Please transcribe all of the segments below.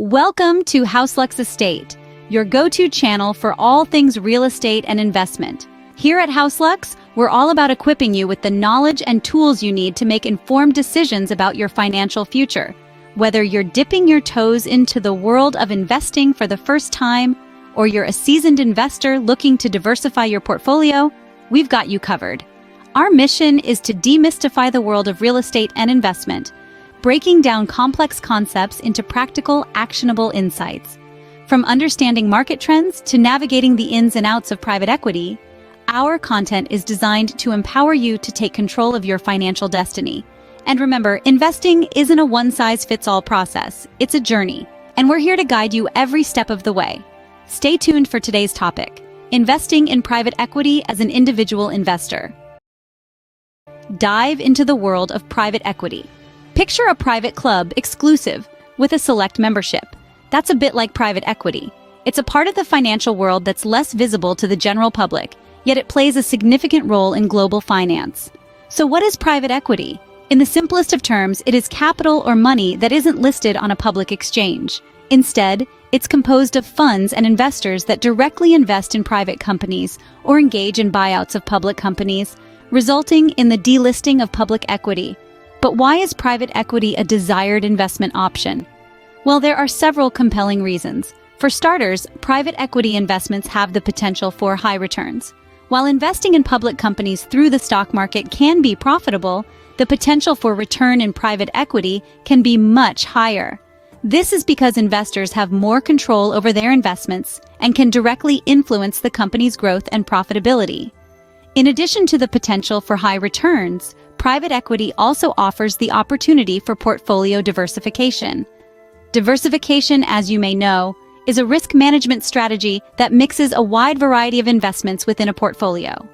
Welcome to HouseLux Estate, your go-to channel for all things real estate and investment. Here at HouseLux, we're all about equipping you with the knowledge and tools you need to make informed decisions about your financial future. Whether you're dipping your toes into the world of investing for the first time, or you're a seasoned investor looking to diversify your portfolio, we've got you covered. Our mission is to demystify the world of real estate and investment, breaking down complex concepts into practical, actionable insights. From understanding market trends to navigating the ins and outs of private equity, our content is designed to empower you to take control of your financial destiny. And remember, investing isn't a one-size-fits-all process. It's a journey, and we're here to guide you every step of the way. Stay tuned for today's topic: investing in private equity as an individual investor. Dive into the world of private equity. Picture a private club exclusive with a select membership. That's a bit like private equity. It's a part of the financial world that's less visible to the general public, yet it plays a significant role in global finance. So what is private equity? In the simplest of terms, it is capital or money that isn't listed on a public exchange. Instead, it's composed of funds and investors that directly invest in private companies or engage in buyouts of public companies, resulting in the delisting of public equity. But why is private equity a desired investment option? Well, there are several compelling reasons. For starters, private equity investments have the potential for high returns. While investing in public companies through the stock market can be profitable, the potential for return in private equity can be much higher. This is because investors have more control over their investments and can directly influence the company's growth and profitability. In addition to the potential for high returns, private equity also offers the opportunity for portfolio diversification. Diversification, as you may know, is a risk management strategy that mixes a wide variety of investments within a portfolio.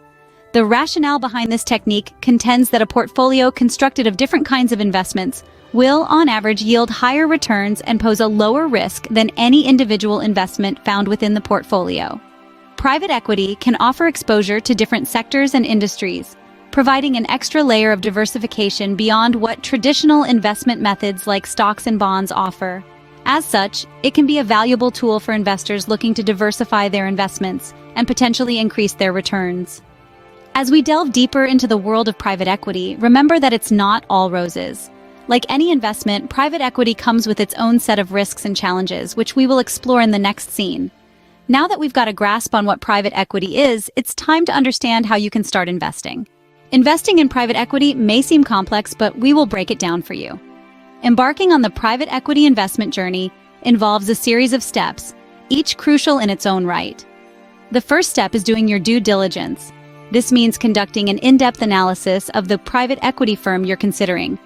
The rationale behind this technique contends that a portfolio constructed of different kinds of investments will, on average, yield higher returns and pose a lower risk than any individual investment found within the portfolio. Private equity can offer exposure to different sectors and industries, providing an extra layer of diversification beyond what traditional investment methods like stocks and bonds offer. As such, it can be a valuable tool for investors looking to diversify their investments and potentially increase their returns. As we delve deeper into the world of private equity, remember that it's not all roses. Like any investment, private equity comes with its own set of risks and challenges, which we will explore in the next scene. Now that we've got a grasp on what private equity is, it's time to understand how you can start investing. Investing in private equity may seem complex, but we will break it down for you. Embarking on the private equity investment journey involves a series of steps, each crucial in its own right. The first step is doing your due diligence. This means conducting an in-depth analysis of the private equity firm you're considering.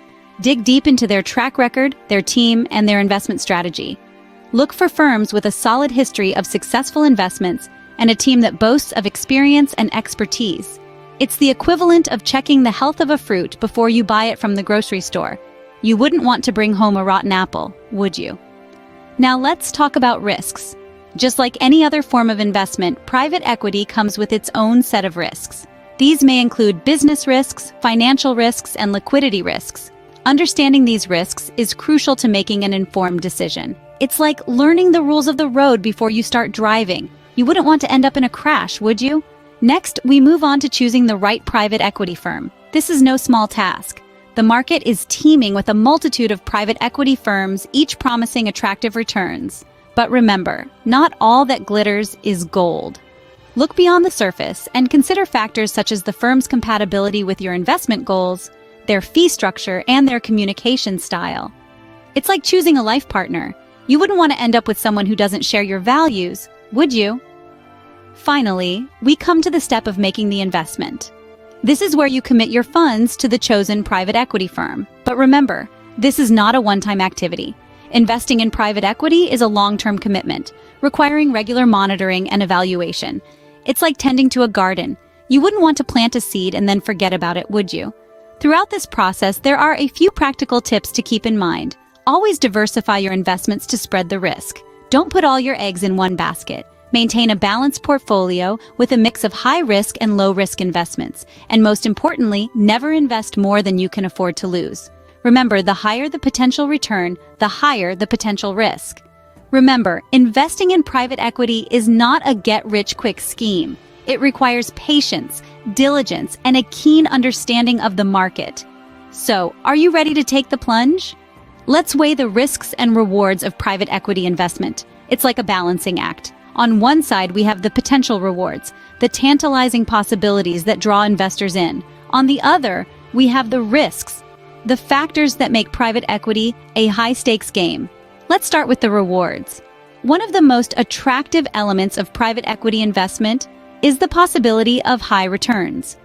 Dig deep into their track record, their team, and their investment strategy. Look for firms with a solid history of successful investments and a team that boasts of experience and expertise. It's the equivalent of checking the health of a fruit before you buy it from the grocery store. You wouldn't want to bring home a rotten apple, would you? Now let's talk about risks. Just like any other form of investment, private equity comes with its own set of risks. These may include business risks, financial risks, and liquidity risks. Understanding these risks is crucial to making an informed decision. It's like learning the rules of the road before you start driving. You wouldn't want to end up in a crash, would you? Next, we move on to choosing the right private equity firm. This is no small task. The market is teeming with a multitude of private equity firms, each promising attractive returns. But remember, not all that glitters is gold. Look beyond the surface and consider factors such as the firm's compatibility with your investment goals, their fee structure, and their communication style. It's like choosing a life partner. You wouldn't want to end up with someone who doesn't share your values, would you? Finally, we come to the step of making the investment. This is where you commit your funds to the chosen private equity firm. But remember, this is not a one-time activity. Investing in private equity is a long-term commitment, requiring regular monitoring and evaluation. It's like tending to a garden. You wouldn't want to plant a seed and then forget about it, would you? Throughout this process, there are a few practical tips to keep in mind. Always diversify your investments to spread the risk. Don't put all your eggs in one basket. Maintain a balanced portfolio with a mix of high-risk and low-risk investments. And most importantly, never invest more than you can afford to lose. Remember, the higher the potential return, the higher the potential risk. Remember, investing in private equity is not a get-rich-quick scheme. It requires patience, diligence, and a keen understanding of the market. So, are you ready to take the plunge? Let's weigh the risks and rewards of private equity investment. It's like a balancing act. On one side, we have the potential rewards, the tantalizing possibilities that draw investors in. On the other, we have the risks, the factors that make private equity a high-stakes game. Let's start with the rewards. One of the most attractive elements of private equity investment is the possibility of high returns.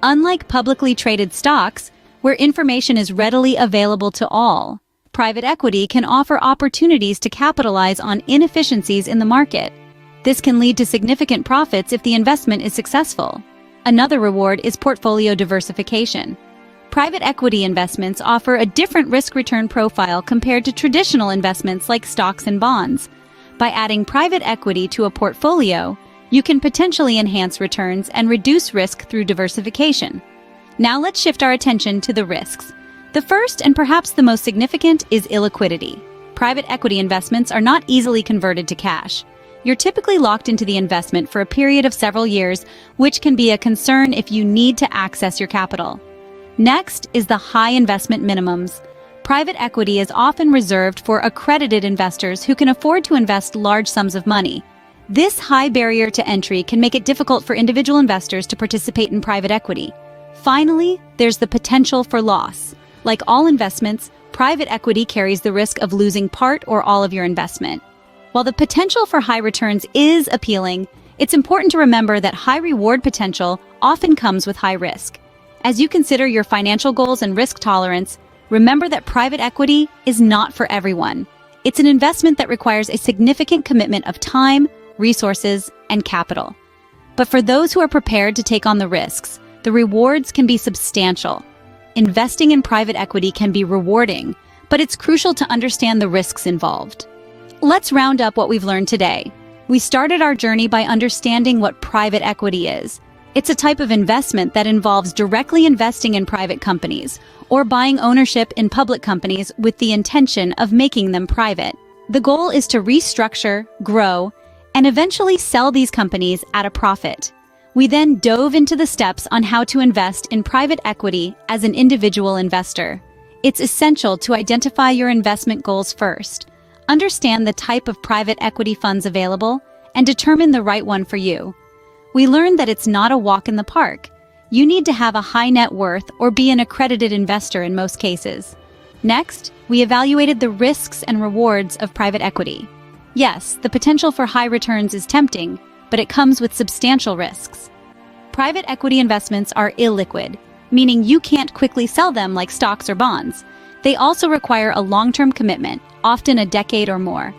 Unlike publicly traded stocks, where information is readily available to all, private equity can offer opportunities to capitalize on inefficiencies in the market. This can lead to significant profits if the investment is successful. Another reward is portfolio diversification. Private equity investments offer a different risk-return profile compared to traditional investments like stocks and bonds. By adding private equity to a portfolio, you can potentially enhance returns and reduce risk through diversification. Now let's shift our attention to the risks. The first and perhaps the most significant is illiquidity. Private equity investments are not easily converted to cash. You're typically locked into the investment for a period of several years, which can be a concern if you need to access your capital. Next is the high investment minimums. Private equity is often reserved for accredited investors who can afford to invest large sums of money. This high barrier to entry can make it difficult for individual investors to participate in private equity. Finally, there's the potential for loss. Like all investments, private equity carries the risk of losing part or all of your investment. While the potential for high returns is appealing, it's important to remember that high reward potential often comes with high risk. As you consider your financial goals and risk tolerance, remember that private equity is not for everyone. It's an investment that requires a significant commitment of time, resources, and capital. But for those who are prepared to take on the risks, the rewards can be substantial. Investing in private equity can be rewarding, but it's crucial to understand the risks involved. Let's round up what we've learned today. We started our journey by understanding what private equity is. It's a type of investment that involves directly investing in private companies or buying ownership in public companies with the intention of making them private. The goal is to restructure, grow, and eventually sell these companies at a profit. We then dove into the steps on how to invest in private equity as an individual investor. It's essential to identify your investment goals first, understand the type of private equity funds available, and determine the right one for you. We learned that it's not a walk in the park. You need to have a high net worth or be an accredited investor in most cases. Next, we evaluated the risks and rewards of private equity. Yes, the potential for high returns is tempting, but it comes with substantial risks. Private equity investments are illiquid, meaning you can't quickly sell them like stocks or bonds. They also require a long-term commitment, often a decade or more.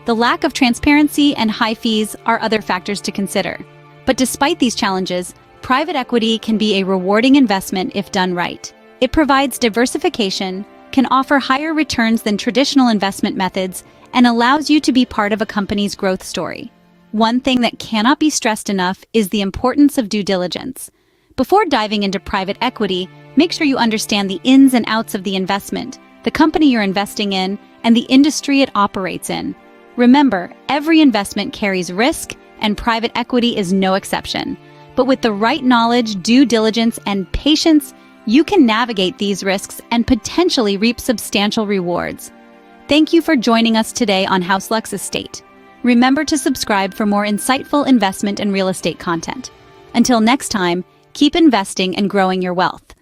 The lack of transparency and high fees are other factors to consider. But despite these challenges, private equity can be a rewarding investment if done right. It provides diversification, can offer higher returns than traditional investment methods, and allows you to be part of a company's growth story. One thing that cannot be stressed enough is the importance of due diligence. Before diving into private equity, make sure you understand the ins and outs of the investment, the company you're investing in, and the industry it operates in. Remember, every investment carries risk, and private equity is no exception. But with the right knowledge, due diligence, and patience, you can navigate these risks and potentially reap substantial rewards. Thank you for joining us today on HouseLux Estate. Remember to subscribe for more insightful investment and real estate content. Until next time, keep investing and growing your wealth.